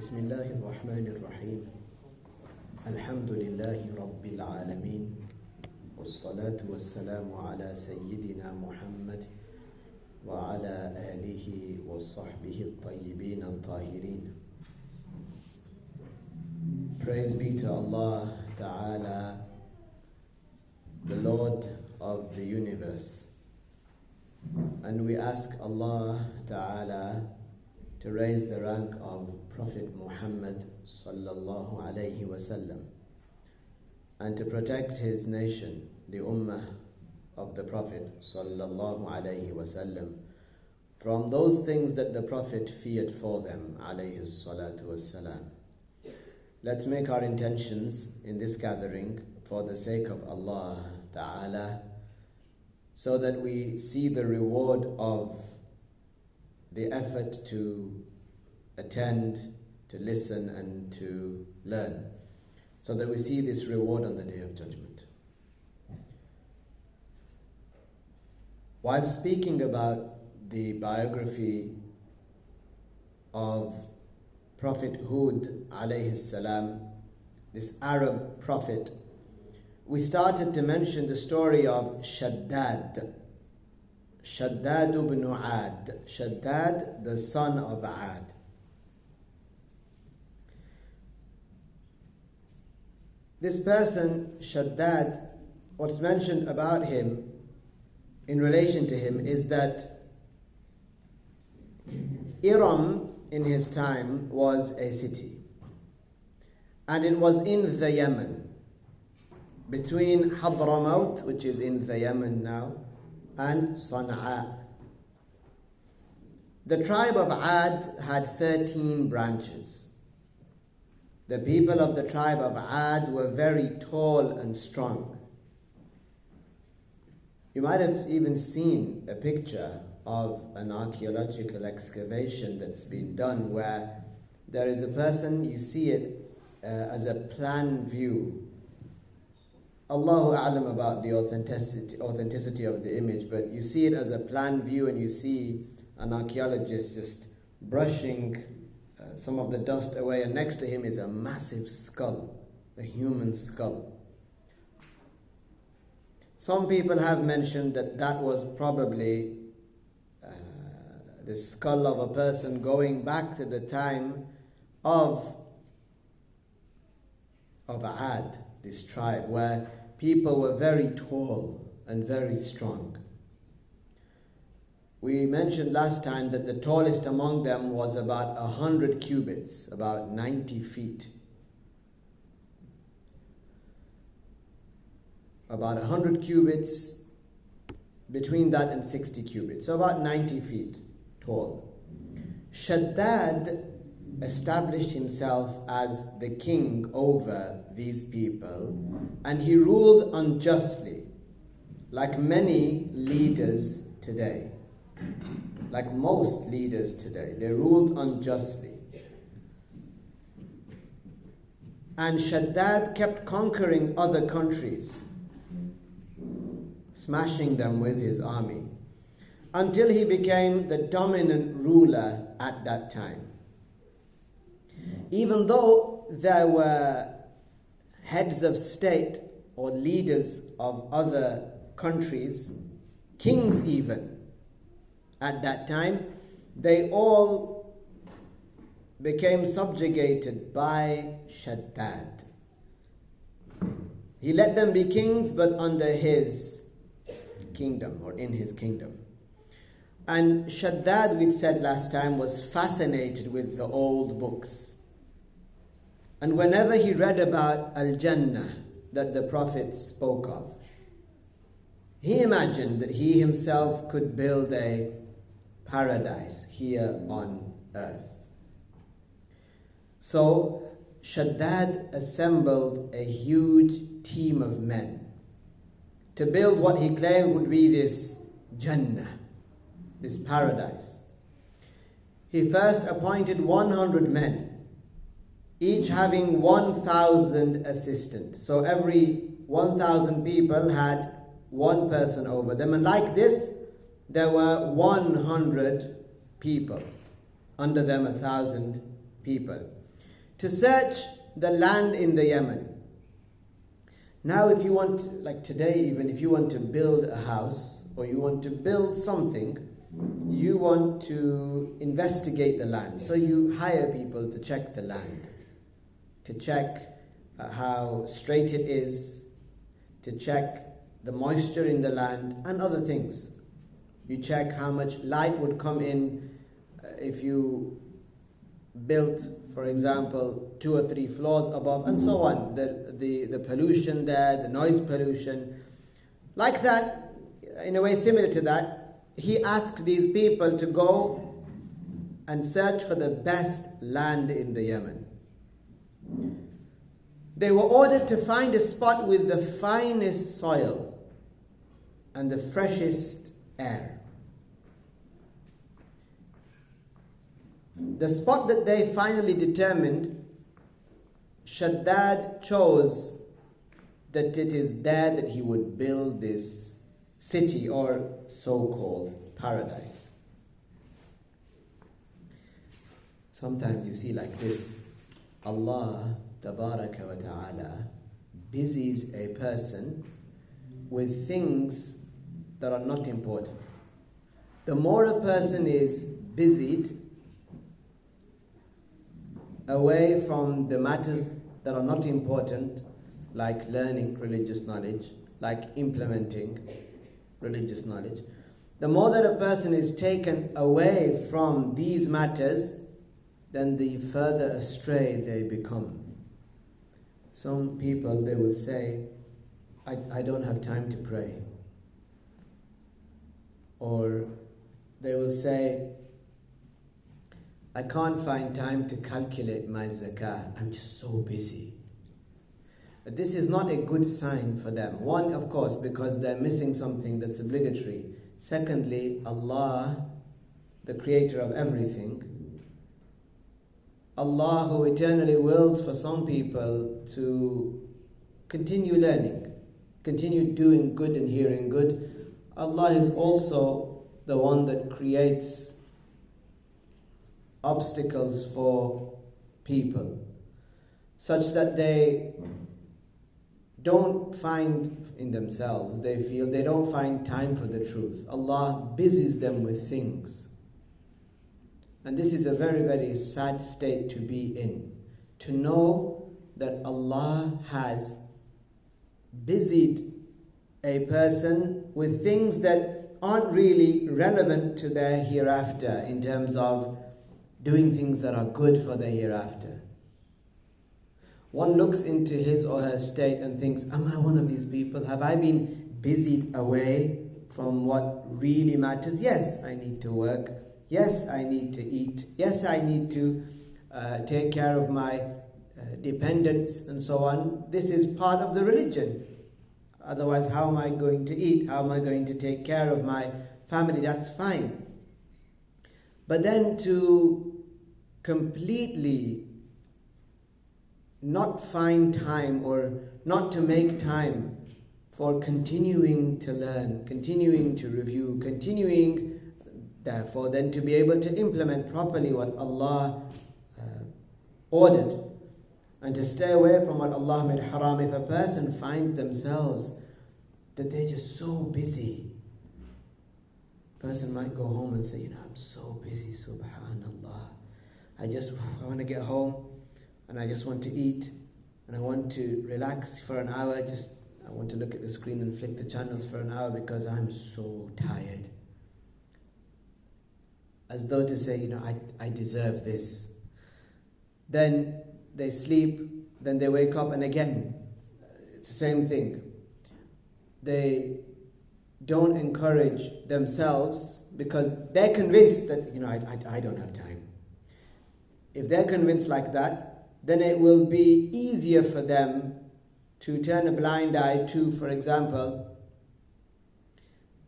بسم الله الرحمن الرحيم الحمد لله رب العالمين والصلاة والسلام على سيدنا محمد وعلى آله وصحبه الطيبين الطاهرين. Praise be to Allah Ta'ala, the Lord of the universe. And we ask Allah Ta'ala to raise the rank of Prophet Muhammad Sallallahu Alaihi Wasallam and to protect his nation, the Ummah of the Prophet Sallallahu Alaihi Wasallam, from those things that the Prophet feared for them, alayhi salatu wassalam. Let's make our intentions in this gathering for the sake of Allah Ta'ala, so that we see the reward of the effort to attend, to listen and to learn, so that we see this reward on the Day of Judgment. While speaking about the biography of Prophet Hud alayhi salam, this Arab prophet, we started to mention the story of Shaddad ibn Ad, Shaddad, the son of Ad. This person, Shaddad, what's mentioned about him in relation to him is that Iram in his time was a city, and it was in the Yemen, between Hadramaut, which is in the Yemen now, and Sana'a. The tribe of Ad had 13 branches. The people of the tribe of Ad were very tall and strong. You might have even seen a picture of an archaeological excavation that's been done where there is a person, you see it as a plan view. Allahu a'lam about the authenticity of the image, but you see it as a plan view, and you see an archaeologist just brushing some of the dust away, and next to him is a massive skull, a human skull. Some people have mentioned that that was probably the skull of a person going back to the time of Ad, this tribe, where people were very tall and very strong. We mentioned last time that the tallest among them was about 100 cubits, about 90 feet. About 100 cubits, between that and 60 cubits, so about 90 feet tall. Shaddad established himself as the king over these people, and he ruled unjustly, like many leaders today. Like most leaders today, they ruled unjustly. And Shaddad kept conquering other countries, smashing them with his army, until he became the dominant ruler at that time. Even though there were heads of state or leaders of other countries, kings even, at that time, they all became subjugated by Shaddad. He let them be kings, but under his kingdom, or in his kingdom. And Shaddad, we said last time, was fascinated with the old books. And whenever he read about Al-Jannah that the Prophet spoke of, he imagined that he himself could build a paradise here on earth. So Shaddad assembled a huge team of men to build what he claimed would be this Jannah, this paradise. He first appointed 100 men, each having 1,000 assistants. So every 1,000 people had one person over them, and like this, there were 100 people, under them 1,000 people. to search the land in the Yemen. Now if you want, like today even, if you want to build a house or you want to build something, you want to investigate the land. So you hire people to check the land, to check how straight it is, to check the moisture in the land and other things. You check how much light would come in if you built, for example, 2 or 3 floors above, and so on. The pollution there, the noise pollution. Like that, in a way similar to that, he asked these people to go and search for the best land in the Yemen. They were ordered to find a spot with the finest soil and the freshest air. The spot that they finally determined, Shaddad chose that it is there that he would build this city or so-called paradise. Sometimes you see like this, Allah Tabaraka wa Ta'ala busies a person with things that are not important. The more a person is busied away from the matters that are not important, like learning religious knowledge, like implementing religious knowledge, the more that a person is taken away from these matters, then the further astray they become. Some people, they will say, I don't have time to pray. Or they will say, I can't find time to calculate my zakah. I'm just so busy. But this is not a good sign for them. One, of course, because they're missing something that's obligatory. Secondly, Allah, the creator of everything, Allah who eternally wills for some people to continue learning, continue doing good and hearing good, Allah is also the one that creates obstacles for people such that they don't find in themselves, they feel they don't find time for the truth. Allah busies them with things. And this is a very, very sad state to be in. To know that Allah has busied a person with things that aren't really relevant to their hereafter in terms of doing things that are good for the hereafter. One looks into his or her state and thinks, am I one of these people? Have I been busied away from what really matters? Yes, I need to work. Yes, I need to eat. Yes, I need to take care of my dependents and so on. This is part of the religion. Otherwise, how am I going to eat? How am I going to take care of my family? That's fine. But then to completely not find time or not to make time for continuing to learn, continuing to review, continuing therefore then to be able to implement properly what Allah ordered, and to stay away from what Allah made haram. If a person finds themselves that they're just so busy, a person might go home and say, I'm so busy, subhanallah. I want to get home and I just want to eat and I want to relax for an hour. I want to look at the screen and flick the channels for an hour because I'm so tired. As though to say, I deserve this. Then they sleep, then they wake up, and again, it's the same thing. They don't encourage themselves because they're convinced that, I don't have time. If they're convinced like that, then it will be easier for them to turn a blind eye to, for example,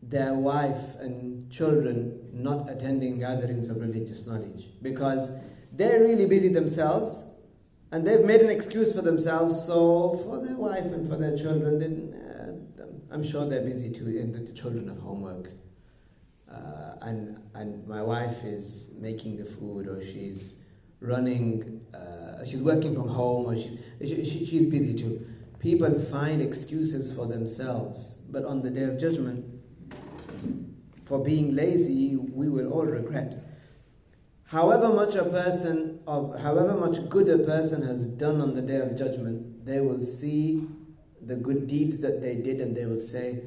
their wife and children not attending gatherings of religious knowledge, because they're really busy themselves and they've made an excuse for themselves. So for their wife and for their children, I'm sure they're busy too, and the children have homework, and my wife is making the food, or she's running she's working from home, or she's busy too. People find excuses for themselves, but on the Day of Judgment, for being lazy, we will all regret. However much good a person has done on the Day of Judgment, they will see the good deeds that they did, and they will say,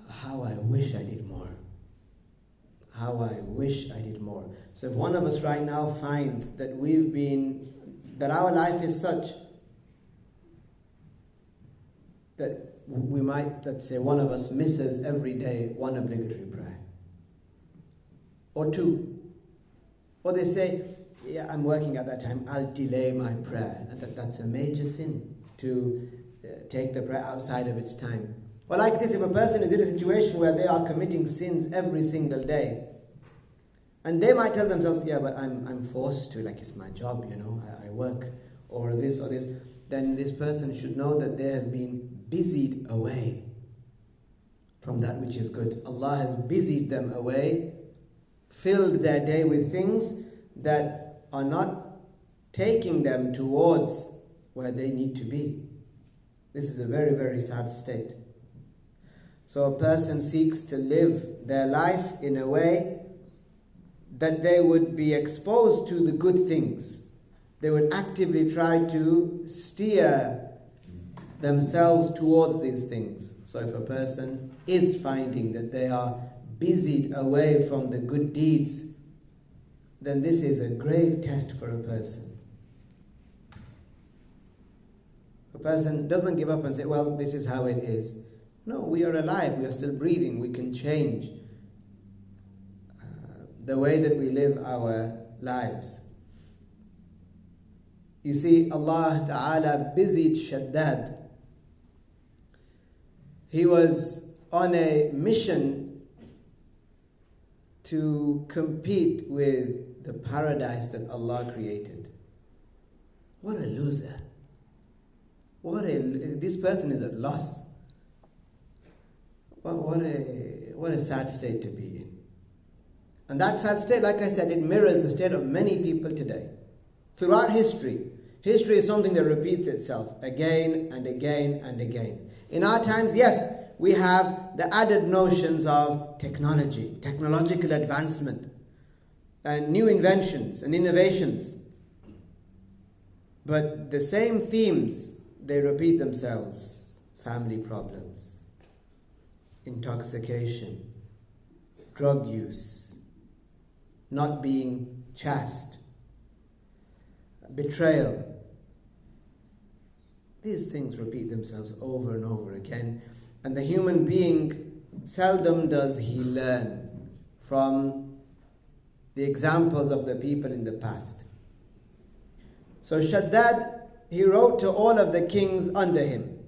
how I wish I did more. How I wish I did more. So if one of us right now finds that that our life is such that we might, let's say one of us misses every day one obligatory prayer, or two, or they say, yeah, I'm working at that time, I'll delay my prayer. And that's a major sin, to take the prayer outside of its time. Or like this, if a person is in a situation where they are committing sins every single day, and they might tell themselves, yeah, but I'm forced to, like it's my job, I work, or this, then this person should know that they have been busied away from that which is good. Allah has busied them away, filled their day with things that are not taking them towards where they need to be. This is a very, very sad state. So a person seeks to live their life in a way that they would be exposed to the good things. They would actively try to steer themselves towards these things. So if a person is finding that they are busied away from the good deeds, then this is a grave test for a person. A person doesn't give up and say, well, this is how it is. No, we are alive, we are still breathing, we can change the way that we live our lives. You see, Allah Ta'ala busied Shaddad. He was on a mission to compete with the paradise that Allah created. What a loser. This person is at loss. What a sad state to be in. And that sad state, like I said, it mirrors the state of many people today. Throughout history is something that repeats itself again and again and again. In our times, yes, we have the added notions of technology, technological advancement, and new inventions and innovations. But the same themes, they repeat themselves. Family problems, intoxication, drug use, not being chaste, betrayal. These things repeat themselves over and over again, and the human being, seldom does he learn from the examples of the people in the past. So Shaddad, he wrote to all of the kings under him,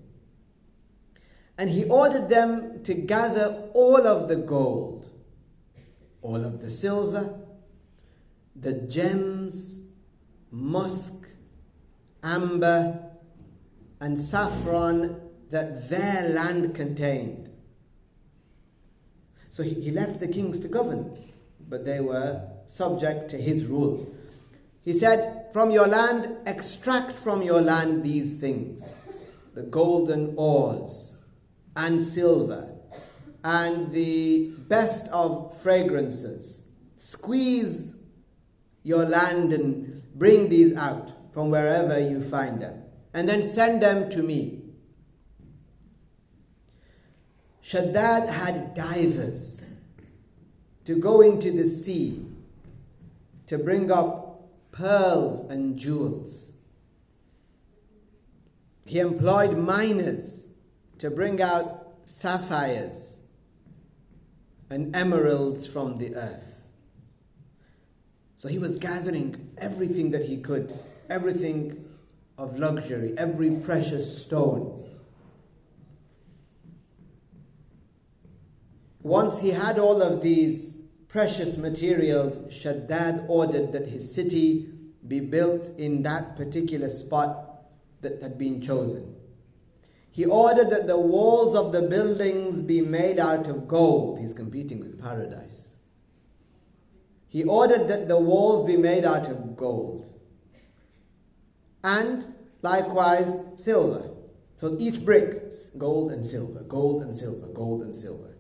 and he ordered them to gather all of the gold, all of the silver, the gems, musk, amber, and saffron that their land contained. So he left the kings to govern, but they were subject to his rule. He said, from your land, extract from your land these things, the golden ores and silver and the best of fragrances. Squeeze your land and bring these out from wherever you find them, and then send them to me. Shaddad had divers to go into the sea to bring up pearls and jewels. He employed miners to bring out sapphires and emeralds from the earth. So he was gathering everything that he could, everything of luxury, every precious stone. Once he had all of these precious materials, Shaddad ordered that his city be built in that particular spot that had been chosen. He ordered that the walls of the buildings be made out of gold. He's competing with paradise. He ordered that the walls be made out of gold. and likewise silver. So each brick, gold and silver, gold and silver, gold and silver.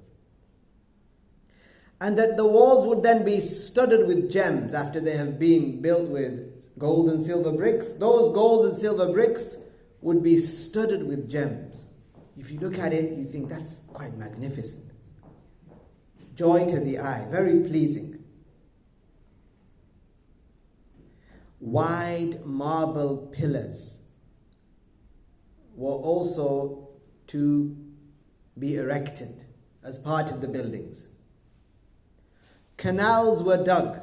And that the walls would then be studded with gems after they have been built with gold and silver bricks. Those gold and silver bricks would be studded with gems. If you look at it, you think that's quite magnificent. Joy to the eye, very pleasing. Wide marble pillars were also to be erected as part of the buildings. Canals were dug,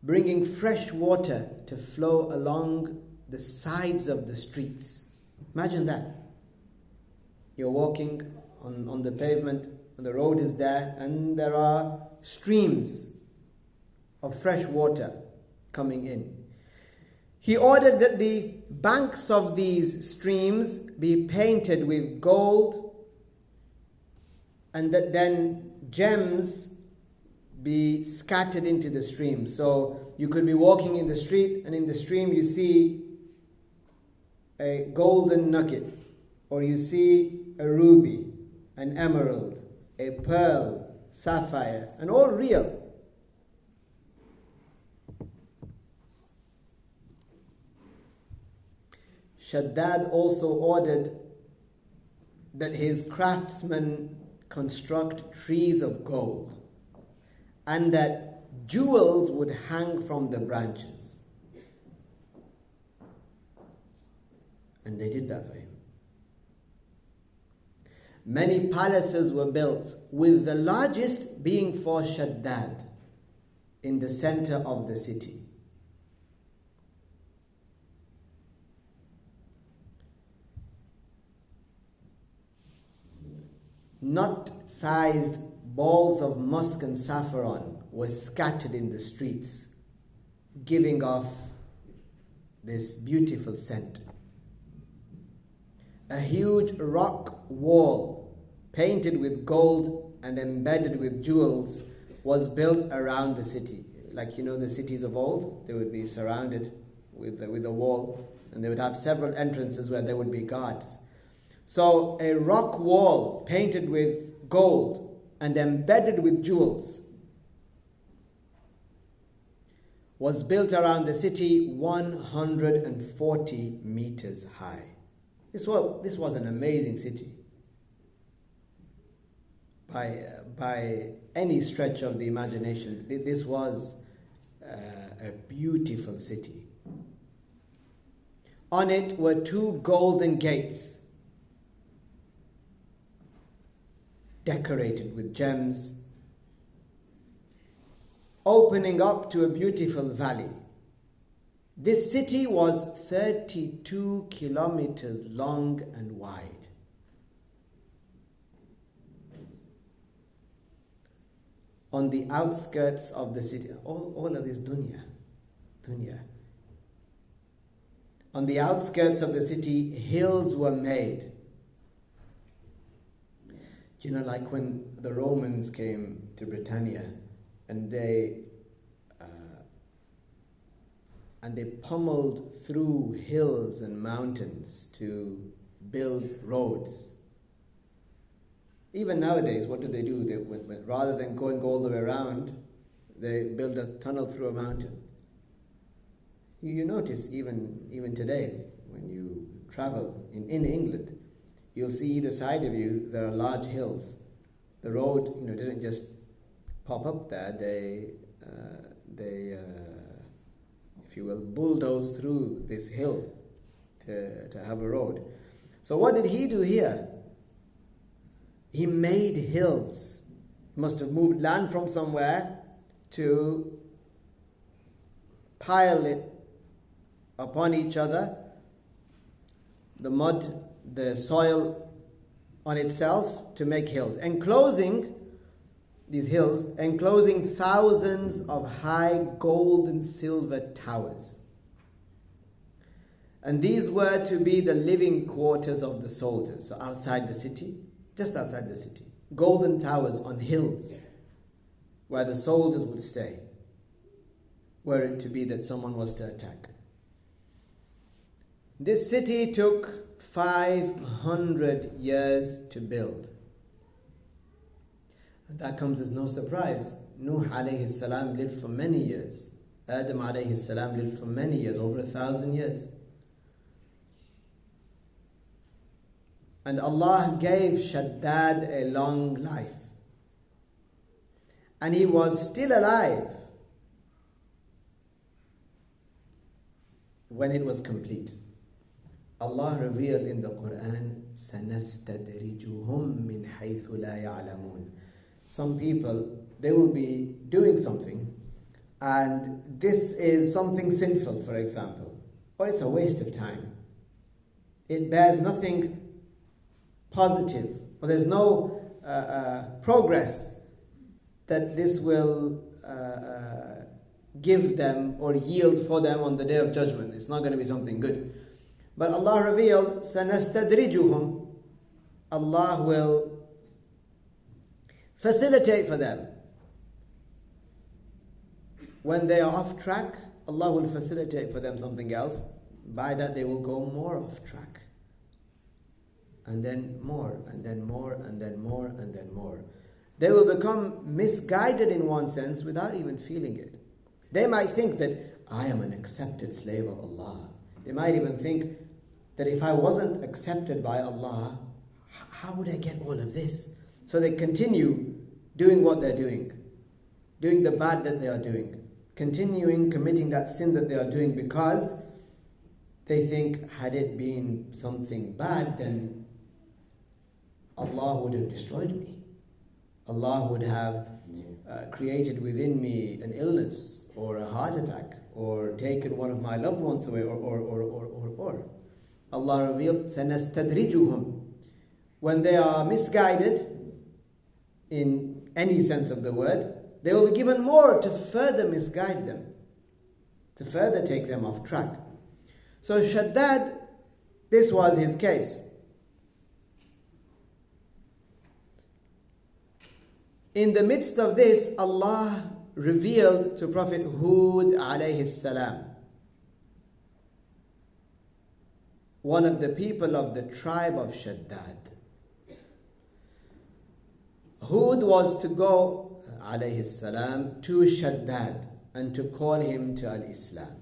bringing fresh water to flow along the sides of the streets. Imagine that. You're walking on the pavement, and the road is there, and there are streams of fresh water coming in. He ordered that the banks of these streams be painted with gold, and that then gems be scattered into the stream. So you could be walking in the street, and in the stream you see a golden nugget, or you see a ruby, an emerald, a pearl, sapphire, and all real. Shaddad also ordered that his craftsmen construct trees of gold, and that jewels would hang from the branches. And they did that for him. Many palaces were built, with the largest being for Shaddad in the center of the city. Nut-sized balls of musk and saffron were scattered in the streets, giving off this beautiful scent. A huge rock wall, painted with gold and embedded with jewels, was built around the city. Like, you know, the cities of old, they would be surrounded with a wall, and they would have several entrances where there would be guards. So a rock wall painted with gold and embedded with jewels was built around the city 140 meters high. This was an amazing city by any stretch of the imagination. This was a beautiful city. On it were 2 golden gates, decorated with gems, opening up to a beautiful valley. This city was 32 kilometers long and wide. On the outskirts of the city, all of this dunya. On the outskirts of the city, hills were made. You know, like when the Romans came to Britannia, and they pummeled through hills and mountains to build roads. Even nowadays, what do? Rather than going all the way around, they build a tunnel through a mountain. You notice even today, when you travel in England, you'll see either side of you there are large hills. The road, didn't just pop up there. They if you will, bulldoze through this hill to have a road. So what did he do here? He made hills. He must have moved land from somewhere to pile it upon each other, the mud, the soil on itself, to make hills. Enclosing these hills, enclosing thousands of high gold and silver towers. And these were to be the living quarters of the soldiers. So outside the city, just outside the city, golden towers on hills where the soldiers would stay, were it to be that someone was to attack. This city took 500 years to build. And that comes as no surprise. Nuh alayhi salam lived for many years. Adam alayhi salam lived for many years, over 1,000 years. And Allah gave Shaddad a long life. And he was still alive when it was complete. Allah revealed in the Quran, سَنَسْتَدْرِجُهُمْ مِنْ حَيْثُ لَا يَعْلَمُونَ. Some people, they will be doing something, and this is something sinful, for example, or it's a waste of time. It bears nothing positive, or there's no progress that this will give them or yield for them on the Day of Judgment. It's not going to be something good. But Allah revealed, سَنَسْتَدْرِجُهُمْ. Allah will facilitate for them. When they are off track, Allah will facilitate for them something else. By that they will go more off track. And then more, and then more, and then more, and then more. They will become misguided in one sense without even feeling it. They might think that I am an accepted slave of Allah. They might even think that if I wasn't accepted by Allah, how would I get all of this? So they continue doing what they're doing the bad that they are doing, continuing committing that sin that they are doing, because they think, had it been something bad, then Allah would have destroyed me. Allah would have created within me an illness or a heart attack or taken one of my loved ones away or. Allah revealed, سَنَسْتَدْرِجُهُمْ. When they are misguided, in any sense of the word, they will be given more to further misguide them, to further take them off track. So Shaddad, this was his case. In the midst of this, Allah revealed to Prophet Hud alayhi salam, one of the people of the tribe of Shaddad. Hud was to go, alayhi salam, to Shaddad and to call him to al-Islam.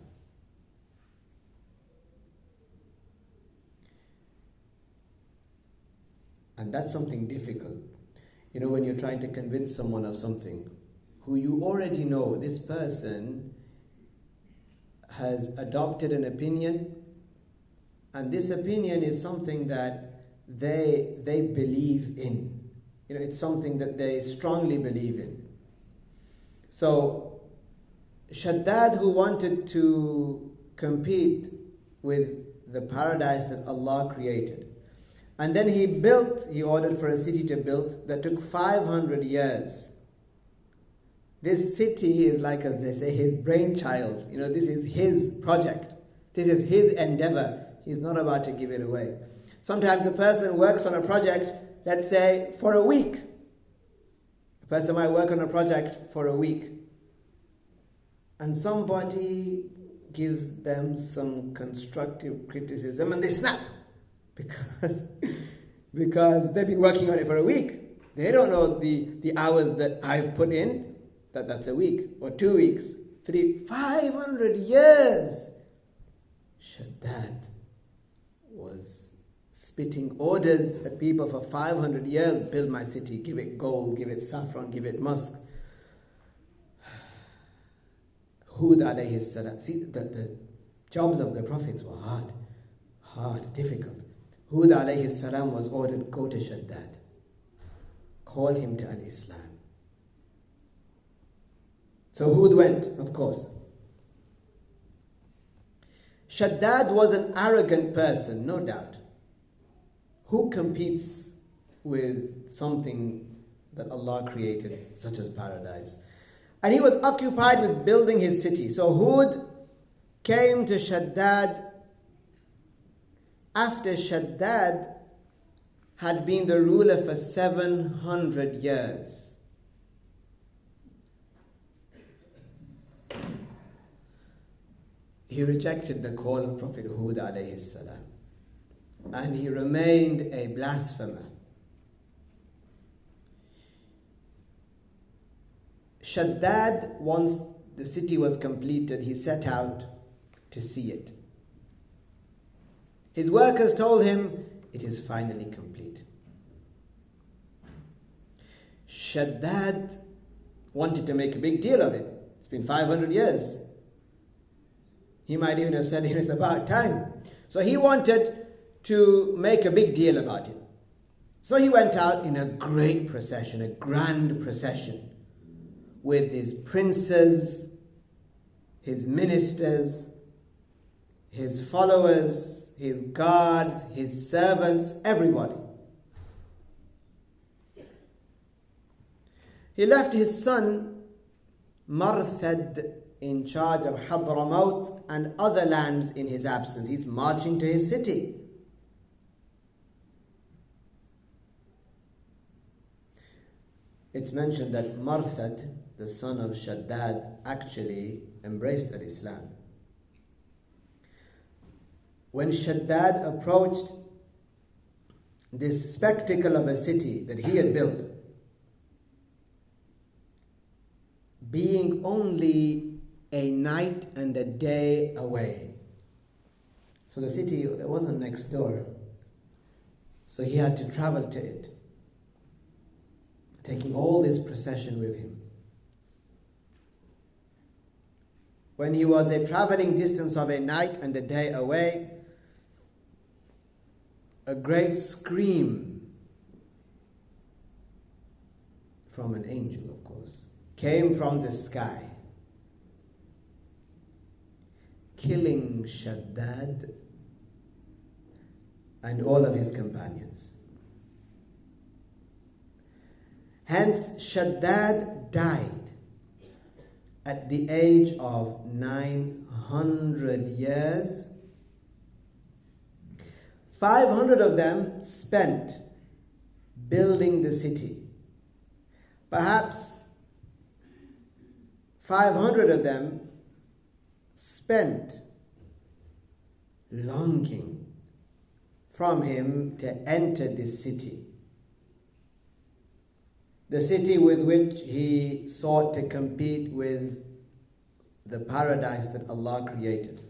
And that's something difficult. You know, when you're trying to convince someone of something who you already know, this person has adopted an opinion, and this opinion is something that they believe in. You know, it's something that they strongly believe in. So, Shaddad, who wanted to compete with the paradise that Allah created, and then he ordered for a city to build that took 500 years. This city is like, as they say, his brainchild. You know, this is his project. This is his endeavor. He's not about to give it away. Sometimes a person works on a project, let's say, for a week. A person might work on a project for a week, and somebody gives them some constructive criticism and they snap. Because they've been working on it for a week. They don't know the hours that I've put in, that's a week, or 2 weeks, 500 years. Shaddad was spitting orders at people for 500 years. Build my city, give it gold, give it saffron, give it musk. Hud alayhi salam. See, the jobs of the prophets were hard, difficult. Hud alayhi salam was ordered, go to Shaddad. Call him to al-Islam. So Hud went, of course. Shaddad was an arrogant person, no doubt. Who competes with something that Allah created, such as paradise? And he was occupied with building his city. So Hud came to Shaddad after Shaddad had been the ruler for 700 years. he rejected the call of Prophet Hud alayhi salam, and he remained a blasphemer. Shaddad, once the city was completed, he set out to see it. His workers told him, it is finally complete. Shaddad wanted to make a big deal of it. It's been 500 years. He might even have said it's about time. So he wanted to make a big deal about it. So he went out in a great procession, a grand procession, with his princes, his ministers, his followers, his guards, his servants, everybody. He left his son Marthad in charge of Hadramaut and other lands in his absence. He's marching to his city. It's mentioned that Marthad, the son of Shaddad, actually embraced Islam. When Shaddad approached this spectacle of a city that he had built, being only a night and a day away. So the city, it wasn't next door. So he had to travel to it, taking all this procession with him. When he was a traveling distance of a night and a day away, a great scream from an angel, of course, came from the sky, killing Shaddad and all of his companions. Hence, Shaddad died at the age of 900 years. 500 of them spent building the city. Perhaps 500 of them spent longing from him to enter this city. The city with which he sought to compete with the paradise that Allah created.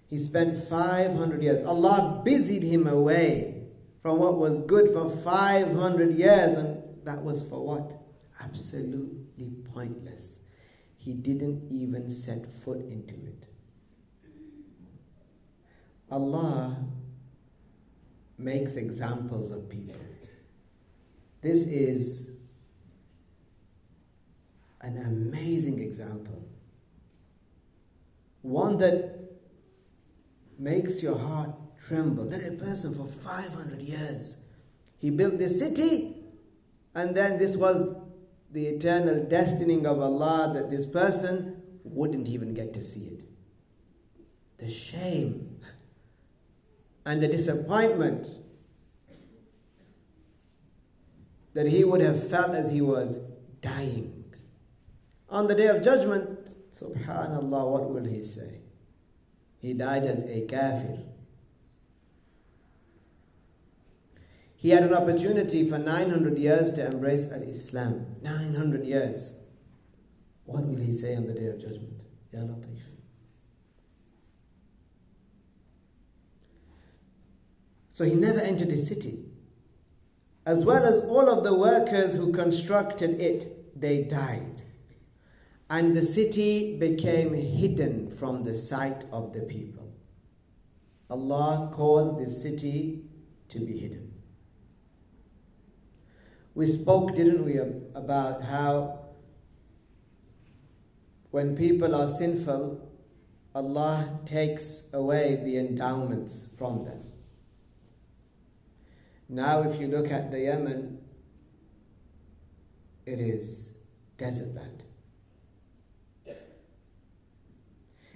He spent 500 years. Allah busied him away from what was good for 500 years, and that was for what? Absolutely pointless. He didn't even set foot into it. Allah makes examples of people. This is an amazing example. One that makes your heart tremble. That a person for 500 years, he built this city, and then this was the eternal destining of Allah, that this person wouldn't even get to see it. The shame and the disappointment that he would have felt as he was dying. On the Day of Judgment, subhanallah, what will he say? He died as a kafir. He had an opportunity for 900 years to embrace Islam. 900 years. What will he say on the Day of Judgment? Ya Latif. So he never entered his city. As well as all of the workers who constructed it, they died. And the city became hidden from the sight of the people. Allah caused this city to be hidden. We spoke, didn't we, about how when people are sinful, Allah takes away the endowments from them. Now if you look at the Yemen, it is desert land.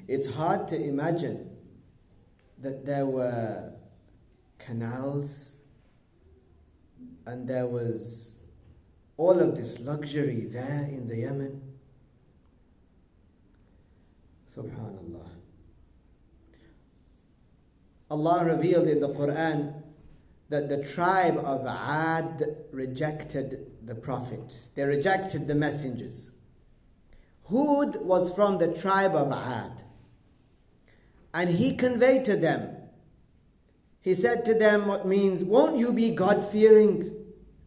It's hard to imagine that there were canals and there was all of this luxury there in the Yemen. Subhanallah. Allah revealed in the Quran that the tribe of Ad rejected the prophets. They rejected the messengers. Hud was from the tribe of Ad. And he conveyed to them, he said to them what means, won't you be God-fearing?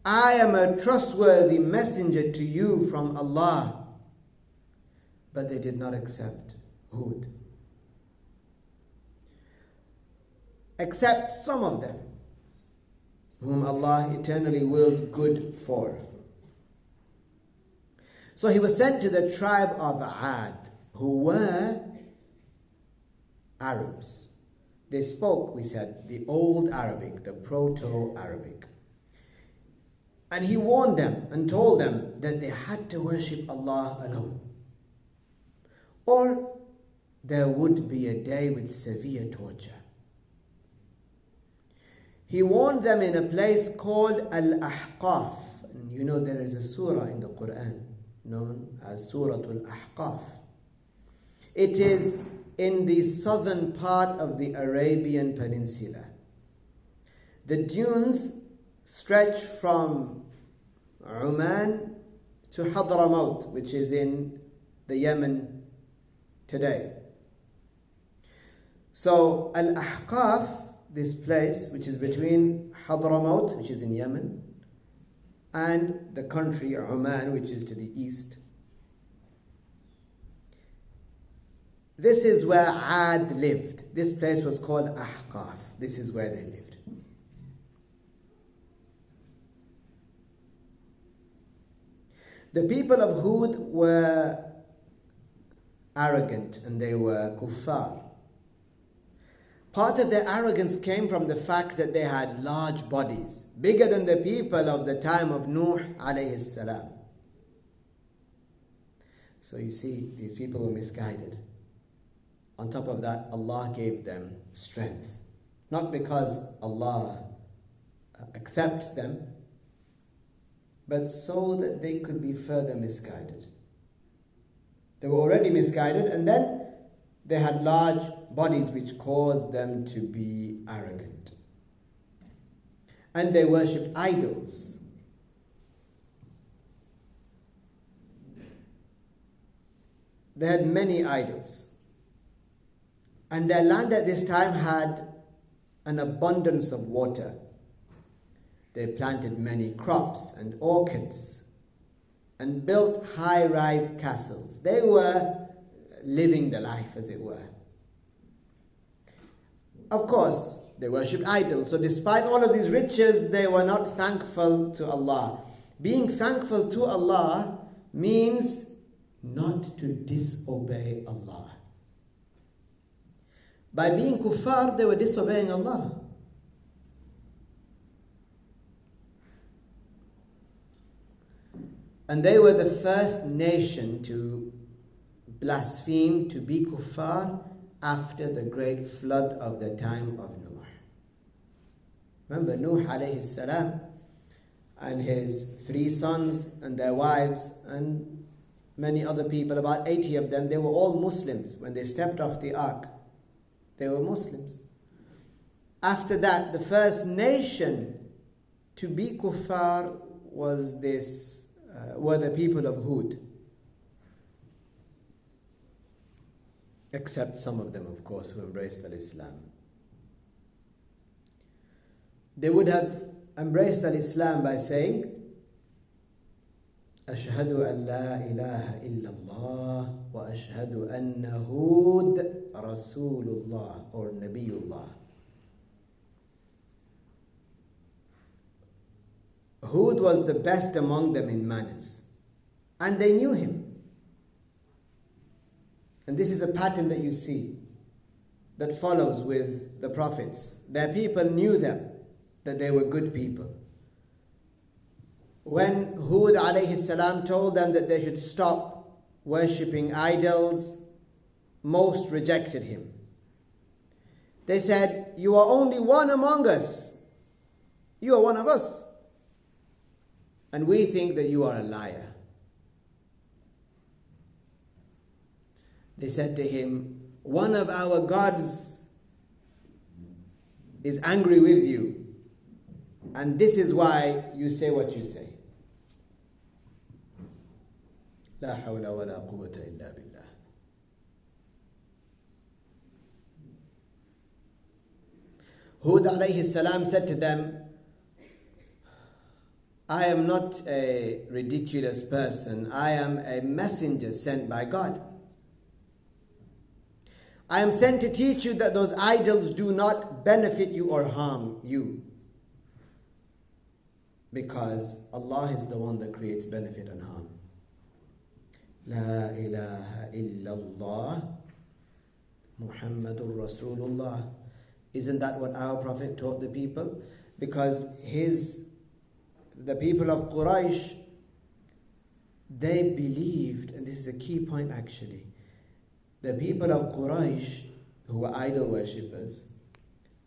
I am a trustworthy messenger to you from Allah. But they did not accept Hud. Except some of them, whom Allah eternally willed good for. So he was sent to the tribe of Ad, who were Arabs. They spoke, we said, the old Arabic, the Proto-Arabic. And he warned them and told them that they had to worship Allah alone, or there would be a day with severe torture. He warned them in a place called Al-Ahqaf. And you know there is a surah in the Quran known as Surah Al-Ahqaf. It is in the southern part of the Arabian Peninsula. The dunes stretch from Oman to Hadramaut, which is in the Yemen today. So Al-Ahqaf, this place which is between Hadramaut, which is in Yemen, and the country Oman, which is to the east. This is where Ad lived. This place was called Ahqaf. This is where they lived. The people of Hud were arrogant and they were kuffar. Part of their arrogance came from the fact that they had large bodies, bigger than the people of the time of Nuh alayhi salam. So you see, these people were misguided. On top of that, Allah gave them strength. Not because Allah accepts them, but so that they could be further misguided. They were already misguided, and then they had large bodies which caused them to be arrogant. And they worshipped idols. They had many idols. And their land at this time had an abundance of water. They planted many crops and orchards and built high-rise castles. They were living the life, as it were. Of course, they worshipped idols. So despite all of these riches, they were not thankful to Allah. Being thankful to Allah means not to disobey Allah. By being kuffar, they were disobeying Allah. And they were the first nation to blaspheme, to be kuffar, after the great flood of the time of Nuh. Remember, Nuh alayhi salam and his 3 sons and their wives and many other people, about 80 of them, they were all Muslims. When they stepped off the ark, they were Muslims. After that, the first nation to be kuffar were the people of Hud. Except some of them, of course, who embraced al-Islam. They would have embraced al-Islam by saying, Ashhadu an la ilaha illallah wa ashhadu anna Hud Rasulullah or Nabiyullah. Hud was the best among them in manners, and they knew him. And this is a pattern that you see that follows with the prophets. Their people knew them, that they were good people. When Hud alayhi salam told them that they should stop worshipping idols, most rejected him. They said, "You are only one among us. You are one of us. And we think that you are a liar." They said to him, "One of our gods is angry with you. And this is why you say what you say. لا حول ولا قوة إلا بالله. Hud alayhi salam said to them, I am not a ridiculous person. I am a messenger sent by God. I am sent to teach you that those idols do not benefit you or harm you. Because Allah is the one that creates benefit and harm. La ilaha illallah Muhammadur Rasulullah. Isn't that what our Prophet taught the people? Because the people of Quraysh, they believed, and this is a key point actually, the people of Quraysh, who were idol worshippers,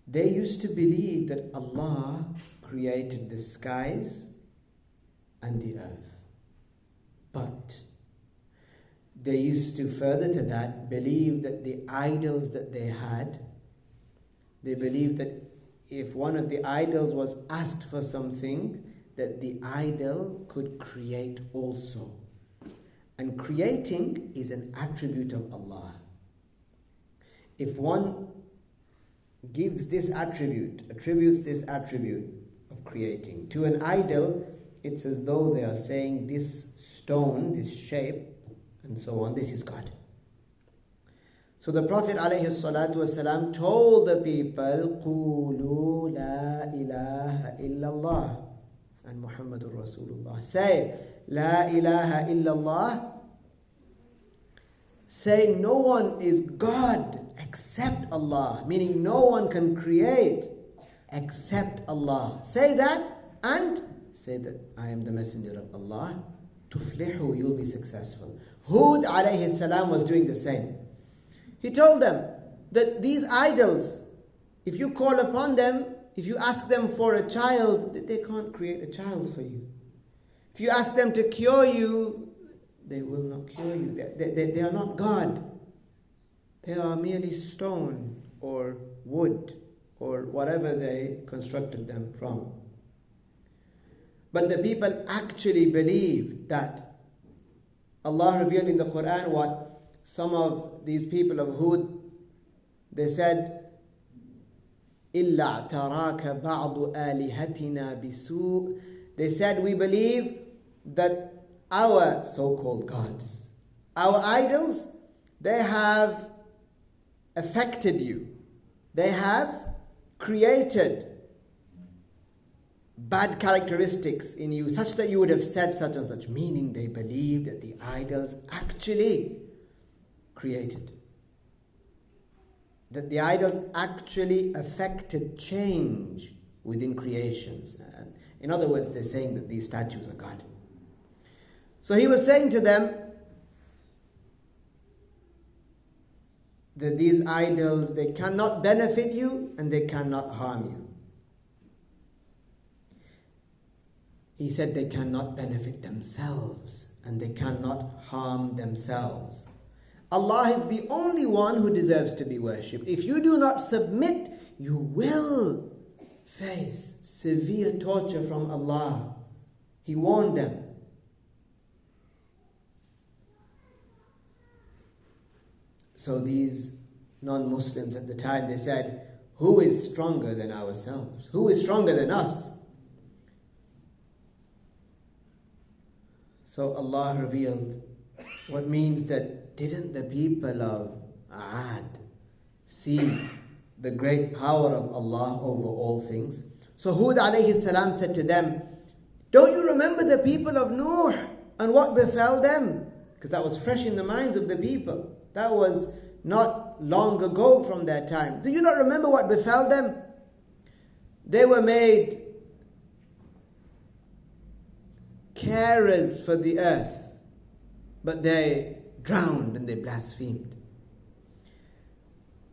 they used to believe that Allah created the skies and the earth. But they used to, further to that, believe that the idols that they had, they believed that if one of the idols was asked for something, that the idol could create also. And creating is an attribute of Allah. If one gives this attribute, attributes this attribute of creating to an idol, it's as though they are saying this stone, this shape, and so on, this is God. So the Prophet ﷺ told the people, قُولُوا لَا إِلَهَ إِلَّا اللَّهِ, and Muhammadur Rasulullah. Say, La ilaha illallah. Say, no one is God except Allah. Meaning no one can create except Allah. Say that and say that I am the messenger of Allah. Tuflihu, you'll be successful. Hud alayhi salam was doing the same. He told them that these idols, if you call upon them, if you ask them for a child, they can't create a child for you. If you ask them to cure you, they will not cure you. They are not God. They are merely stone or wood or whatever they constructed them from. But the people actually believe that. Allah revealed in the Quran what some of these people of Hud, they said, إِلَّا اعْتَرَاكَ بَعْضُ آلِهَتِنَا بِسُوءٍ. They said, we believe that our so-called gods, our idols, they have affected you. They have created bad characteristics in you, such that you would have said such and such. Meaning they believed that the idols actually created. That the idols actually affected change within creations. And in other words, they're saying that these statues are God. So he was saying to them that these idols, they cannot benefit you and they cannot harm you. He said they cannot benefit themselves and they cannot harm themselves. Allah is the only one who deserves to be worshipped. If you do not submit, you will face severe torture from Allah. He warned them. So these non-Muslims at the time, they said, who is stronger than ourselves? Who is stronger than us? So Allah revealed what means that didn't the people of Aad see the great power of Allah over all things? So Hud alayhi salam said to them, don't you remember the people of Nuh and what befell them? Because that was fresh in the minds of the people. That was not long ago from their time. Do you not remember what befell them? They were made carers for the earth, but they drowned and they blasphemed.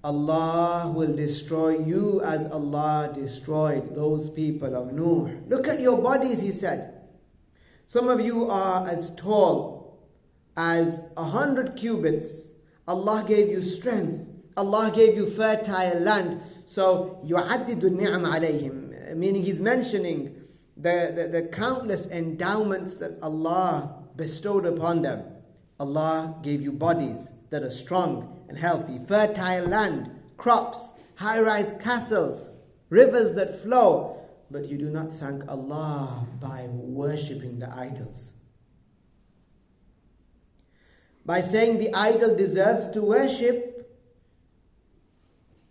Allah will destroy you as Allah destroyed those people of Nuh. Look at your bodies, he said. Some of you are as tall as 100 cubits. Allah gave you strength. Allah gave you fertile land. So يُعَدِّدُ النِّعَمَ عَلَيْهِمْ, meaning he's mentioning the countless endowments that Allah bestowed upon them. Allah gave you bodies that are strong and healthy, fertile land, crops, high-rise castles, rivers that flow. But you do not thank Allah by worshipping the idols. By saying the idol deserves to worship,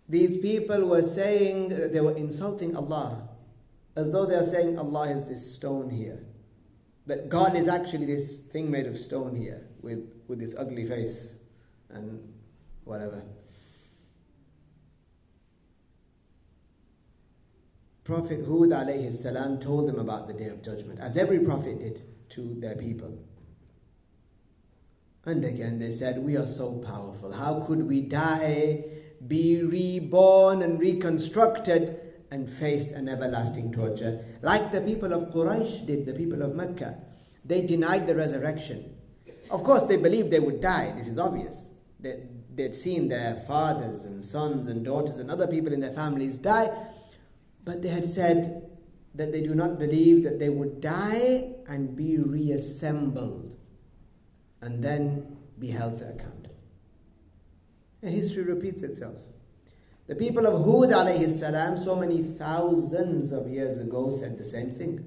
these people were saying, they were insulting Allah, as though they are saying Allah is this stone here. That God is actually this thing made of stone here, with this ugly face and whatever. Prophet Hud alayhi salam told them about the Day of Judgment, as every prophet did to their people. And again they said, we are so powerful. How could we die, be reborn and reconstructed, and faced an everlasting torture? Like the people of Quraysh did, the people of Mecca. They denied the resurrection. Of course, they believed they would die. This is obvious. They'd seen their fathers and sons and daughters and other people in their families die. But they had said that they do not believe that they would die and be reassembled and then be held to account. And history repeats itself. The people of Hud alayhi salam, so many thousands of years ago, said the same thing.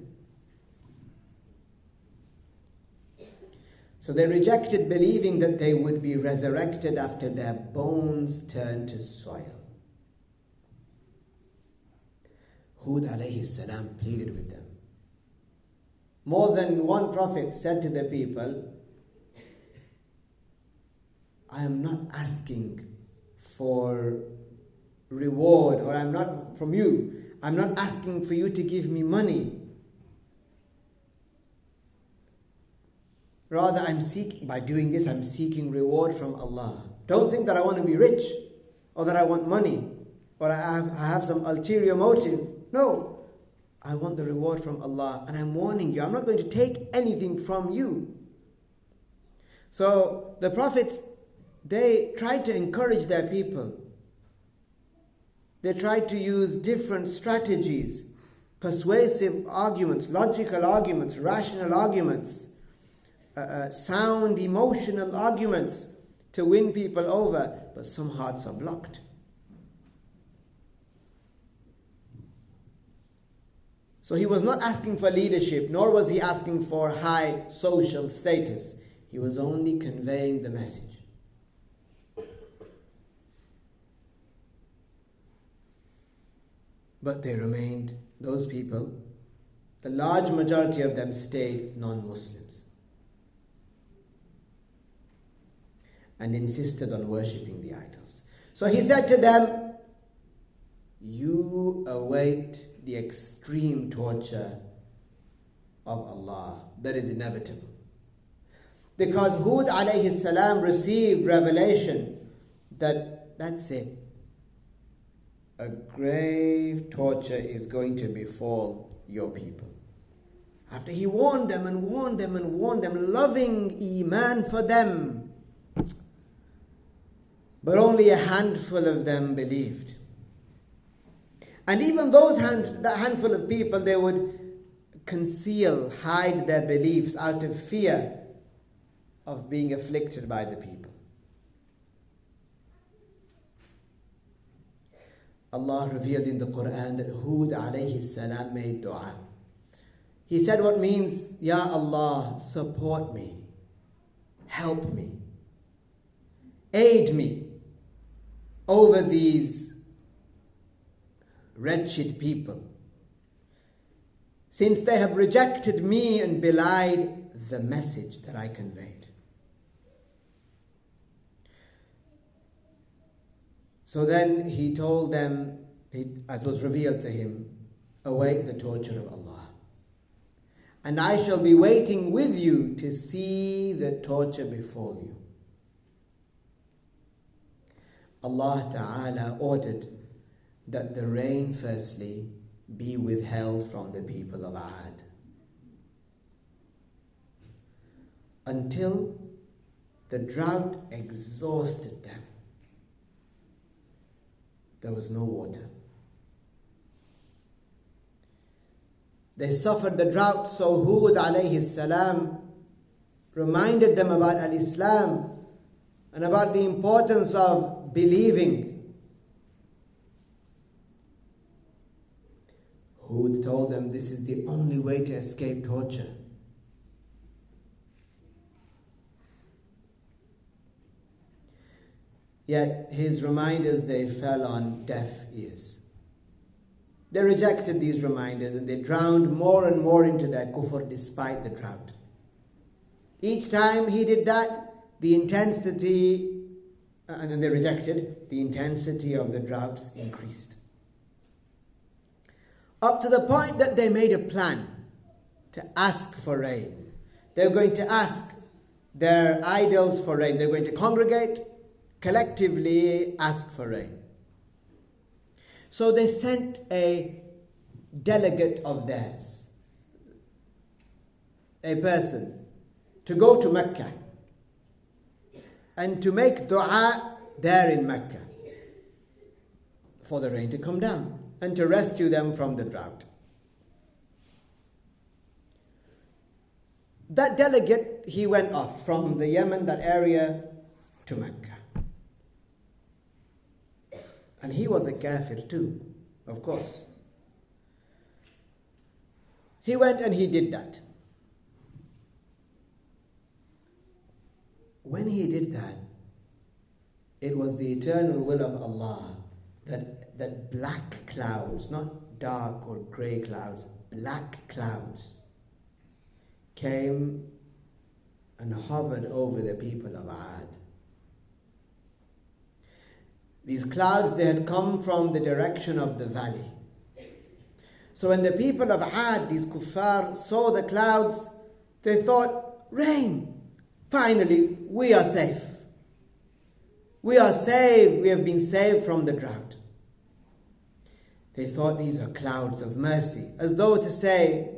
So they rejected believing that they would be resurrected after their bones turned to soil. Hud alayhi salam pleaded with them. More than one prophet said to the people, I am not asking for reward, or I'm not from you. I'm not asking for you to give me money. Rather, by doing this, I'm seeking reward from Allah. Don't think that I want to be rich, or that I want money, or I have some ulterior motive. No, I want the reward from Allah, and I'm warning you, I'm not going to take anything from you. So the prophets, they tried to encourage their people. They tried to use different strategies, persuasive arguments, logical arguments, rational arguments, sound emotional arguments to win people over, but some hearts are blocked. So he was not asking for leadership, nor was he asking for high social status. He was only conveying the message. But they remained, those people, the large majority of them stayed non-Muslims and insisted on worshipping the idols. So he said to them, you await the extreme torture of Allah that is inevitable. Because Hud alayhi salam received revelation that that's it. A grave torture is going to befall your people. After he warned them and warned them and warned them, loving Iman for them. But only a handful of them believed. And even that handful of people, they would conceal, hide their beliefs out of fear of being afflicted by the people. Allah revealed in the Quran that Hud alayhi salam made dua. He said what means, Ya Allah, support me, help me, aid me over these wretched people, since they have rejected me and belied the message that I conveyed. So then he told them, as was revealed to him, await the torture of Allah. And I shall be waiting with you to see the torture befall you. Allah Ta'ala ordered that the rain firstly be withheld from the people of Ad until the drought exhausted them. there was no water. They suffered the drought, so Hud alayhi salam reminded them about al-Islam and about the importance of believing. Hud told them this is the only way to escape torture. Yet his reminders, they fell on deaf ears. They rejected these reminders and they drowned more and more into their kufr despite the drought. Each time he did that, the intensity, and then they rejected, the intensity of the droughts increased. Up to the point that they made a plan to ask for rain. They're going to ask their idols for rain. They're going to congregate, collectively ask for rain. So they sent a delegate of theirs, a person, to go to Mecca and to make dua there in Mecca for the rain to come down and to rescue them from the drought. That delegate, he went off from the Yemen, that area, to Mecca. And he was a kafir too, of course. He went and he did that. When he did that, it was the eternal will of Allah that black clouds, not dark or grey clouds, black clouds came and hovered over the people of Ad. These clouds, they had come from the direction of the valley. So when the people of Ad, these kuffar, saw the clouds, they thought, rain! Finally, we are safe. We are saved. We have been saved from the drought. They thought these are clouds of mercy, as though to say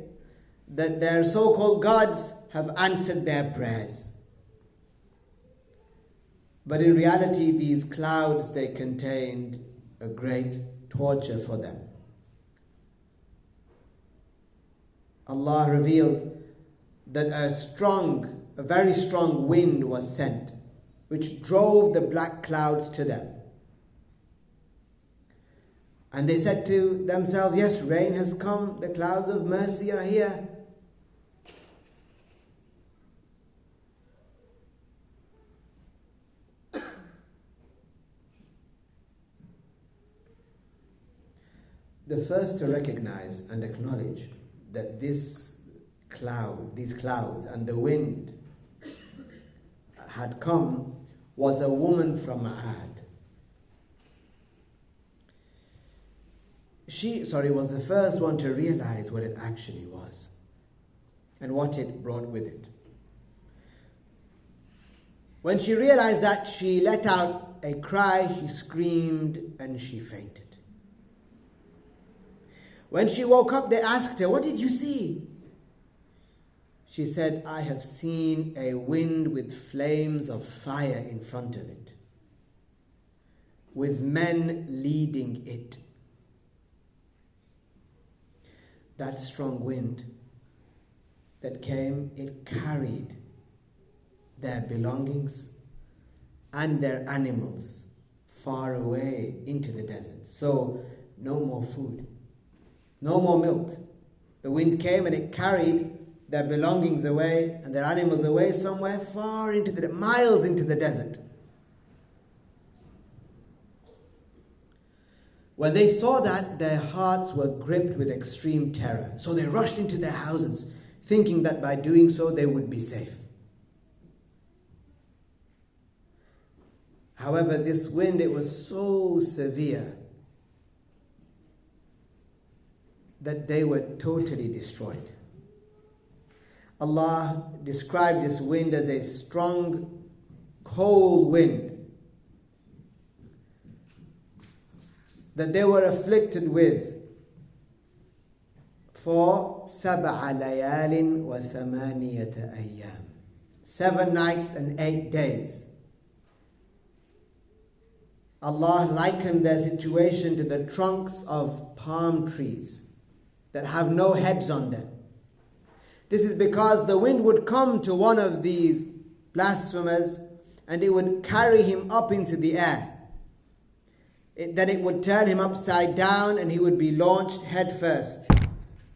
that their so-called gods have answered their prayers. But in reality, these clouds, they contained a great torture for them. Allah revealed that a very strong wind was sent, which drove the black clouds to them. And they said to themselves, yes, rain has come, the clouds of mercy are here. The first to recognize and acknowledge that these clouds and the wind had come was a woman from Ad. She was the first one to realize what it actually was and what it brought with it. When she realized that, she let out a cry, she screamed, and she fainted. When she woke up, they asked her, what did you see? She said, I have seen a wind with flames of fire in front of it, with men leading it. That strong wind that came, it carried their belongings and their animals far away into the desert. So no more food, no more milk. The wind came and it carried their belongings away and their animals away somewhere far into the miles into the desert. When they saw that, their hearts were gripped with extreme terror. So they rushed into their houses, thinking that by doing so they would be safe. However, this wind, it was so severe that they were totally destroyed. Allah described this wind as a strong, cold wind that they were afflicted with for 7 ليال و8 أيام, 7 nights and 8 days. Allah likened their situation to the trunks of palm trees that have no heads on them. This is because the wind would come to one of these blasphemers and it would carry him up into the air. Then it would turn him upside down and he would be launched headfirst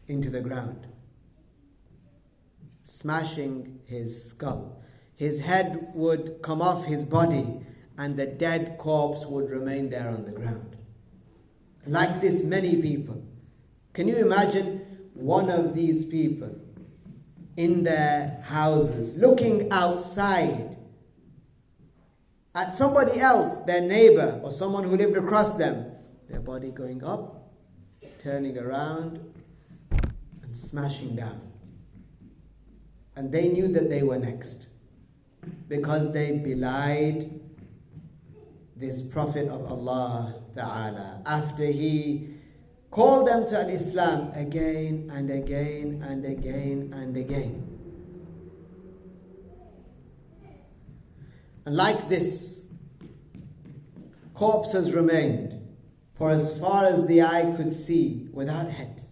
into the ground, smashing his skull. His head would come off his body and the dead corpse would remain there on the ground. Like this, many people. Can you imagine one of these people in their houses looking outside at somebody else, their neighbor or someone who lived across them, their body going up, turning around and smashing down. And they knew that they were next because they belied this Prophet of Allah Ta'ala after he called them to Al-Islam again and again and again and again. And like this, corpses remained for as far as the eye could see without heads.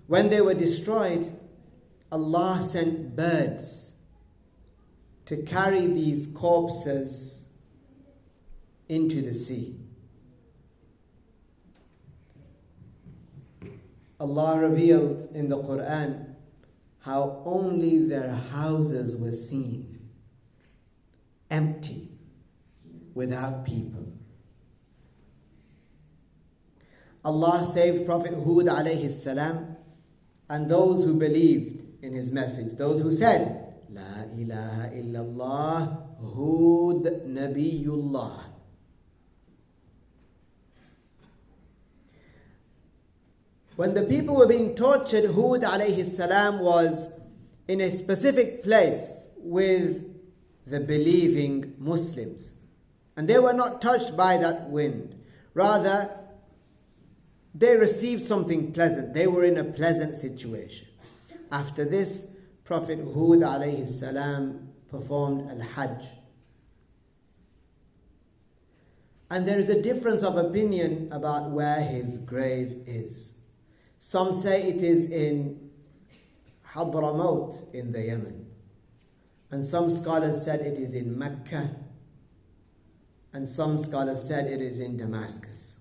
When they were destroyed, Allah sent birds to carry these corpses into the sea. Allah revealed in the Quran how only their houses were seen, empty, without people. Allah saved Prophet Hud alayhi salam and those who believed in his message, those who said, La ilaha illallah, Hud Nabiyullah. When the people were being tortured, Hud alayhi salam was in a specific place with the believing Muslims. And they were not touched by that wind. Rather, they received something pleasant. They were in a pleasant situation. After this, Prophet Hud alayhi salam performed al-Hajj. And there is a difference of opinion about where his grave is. Some say it is in Hadramaut in the Yemen. And some scholars said it is in Mecca. And some scholars said it is in Damascus.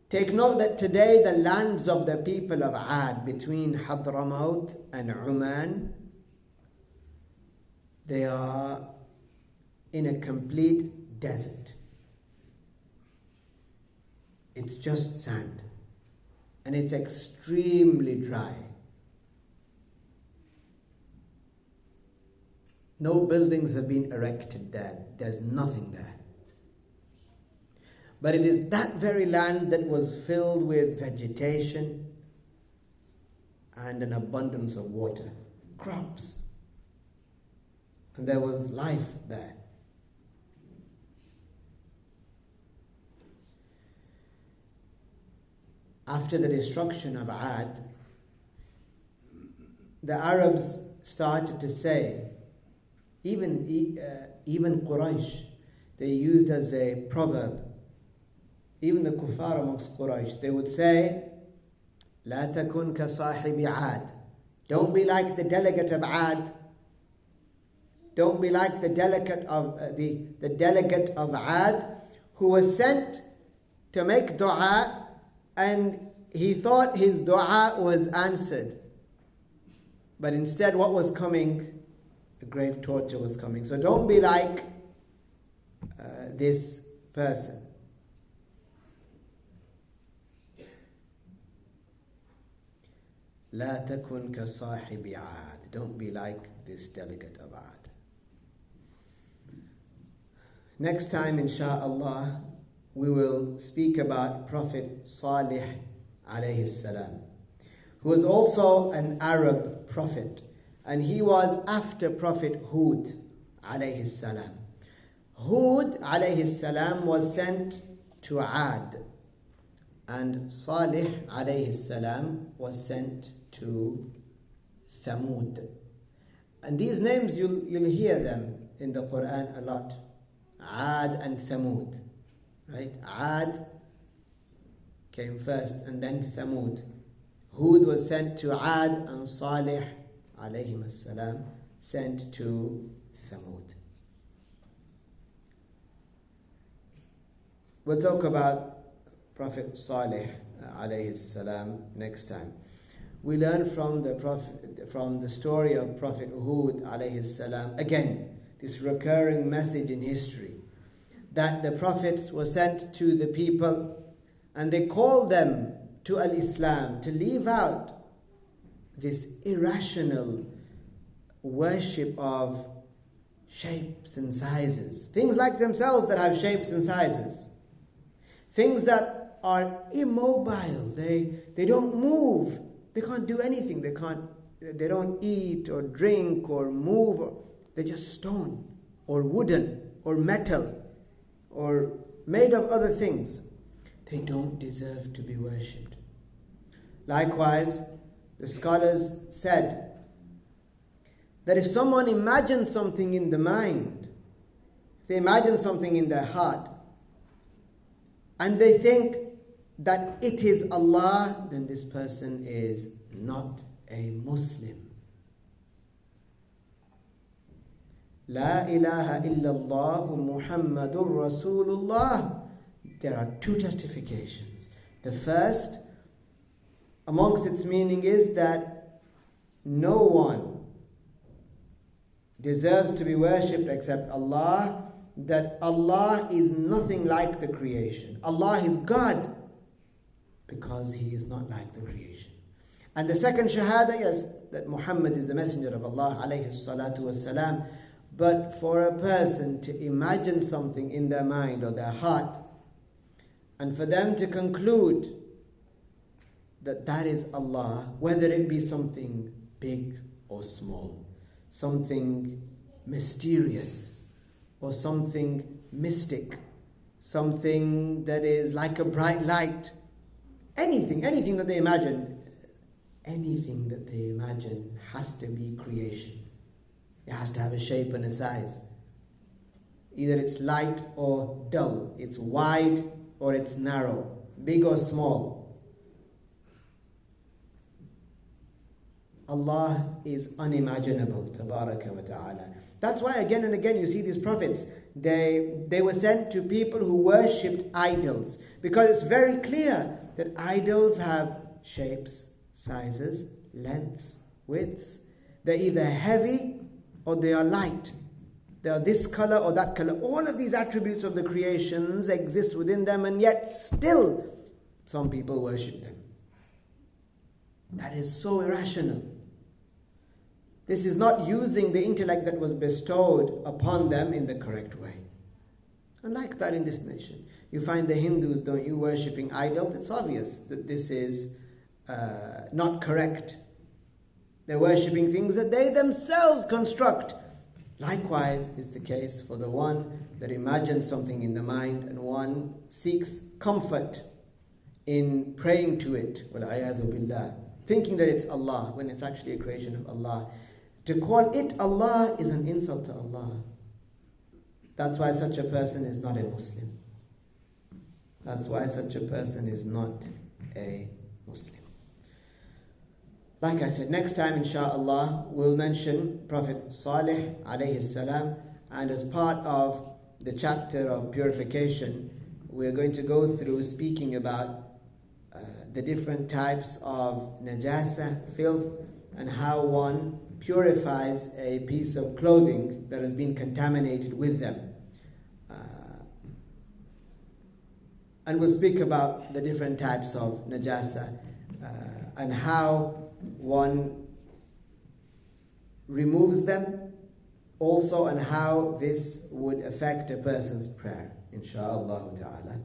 Take note that today the lands of the people of Ad between Hadramaut and Oman, they are in a complete desert. It's just sand. And it's extremely dry. No buildings have been erected there. There's nothing there. But it is that very land that was filled with vegetation and an abundance of water, crops. And there was life there. After the destruction of Ad, the Arabs started to say, even Quraysh, they used as a proverb, even the kuffar amongst Quraysh, they would say, لا تكن كصاحب عاد. Don't be like the delegate of Ad. Don't be like the delegate of the delegate of Ad who was sent to make dua and he thought his dua was answered. But instead what was coming? A grave torture was coming. So don't be like this person. لا تكن كصاحب عاد. Don't be like this delegate of Ad. Next time, insha'Allah, we will speak about Prophet Salih alayhi salam, who was also an Arab prophet, and he was after Prophet Hud alayhi salam. Hud alayhi salam was sent to Ad, and Salih alayhi salam was sent to Thamud. And these names, you'll hear them in the Quran a lot. Ad and Thamud. Right? Ad came first, and then Thamud. Hud was sent to Ad, and Salih alayhim as-salam sent to Thamud. We'll talk about Prophet Salih alayhi salam next time. We learn from the story of Prophet Hud alayhi salam, again, this recurring message in history, that the prophets were sent to the people and they called them to al-Islam, to leave out this irrational worship of shapes and sizes, things like themselves that have shapes and sizes, things that are immobile, they don't move, they can't do anything, they don't eat or drink or move, they're just stone or wooden or metal or made of other things. They don't deserve to be worshipped. Likewise, the scholars said that if someone imagines something in the mind, if they imagine something in their heart, and they think that it is Allah, then this person is not a Muslim. La ilaha illallah Muhammadur Rasulullah. There are two justifications. The first, amongst its meaning, is that no one deserves to be worshipped except Allah, that Allah is nothing like the creation. Allah is God because He is not like the creation. And the second shahada, yes, that Muhammad is the messenger of Allah alayhi salatu wassalam. But for a person to imagine something in their mind or their heart, and for them to conclude that that is Allah, whether it be something big or small, something mysterious or something mystic, something that is like a bright light, anything that they imagine, anything that they imagine has to be creation. It has to have a shape and a size. Either it's light or dull, it's wide or it's narrow, big or small. Allah is unimaginable, tabaraka wa ta'ala. That's why again and again you see these prophets, they were sent to people who worshipped idols, because it's very clear that idols have shapes, sizes, lengths, widths. They're either heavy or they are light. They are this color or that color. All of these attributes of the creations exist within them, and yet still some people worship them. That is so irrational. This is not using the intellect that was bestowed upon them in the correct way. And like that in this nation, you find the Hindus, don't you, worshipping idols. It's obvious that this is not correct. They're worshipping things that they themselves construct. Likewise is the case for the one that imagines something in the mind and one seeks comfort in praying to it, وَالْعِيَاذُ بِاللَّهِ, thinking that it's Allah when it's actually a creation of Allah. To call it Allah is an insult to Allah. That's why such a person is not a Muslim. That's why such a person is not a Muslim. Like I said, next time, inshallah, we'll mention Prophet Salih alayhi salam, and as part of the chapter of purification, we're going to go through speaking about the different types of najasa, filth, and how one purifies a piece of clothing that has been contaminated with them. And we'll speak about the different types of najasa and how one removes them, also, and how this would affect a person's prayer, insha'Allah ta'ala.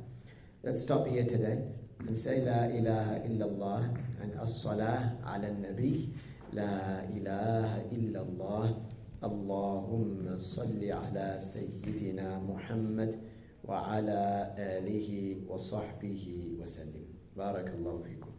Let's stop here today and say La ilaha illallah and as-salah ala nabi. La ilaha illallah. Allahumma salli ala Sayyidina Muhammad wa ala alihi wa sahbihi wa sallim. Barakallahu fikum.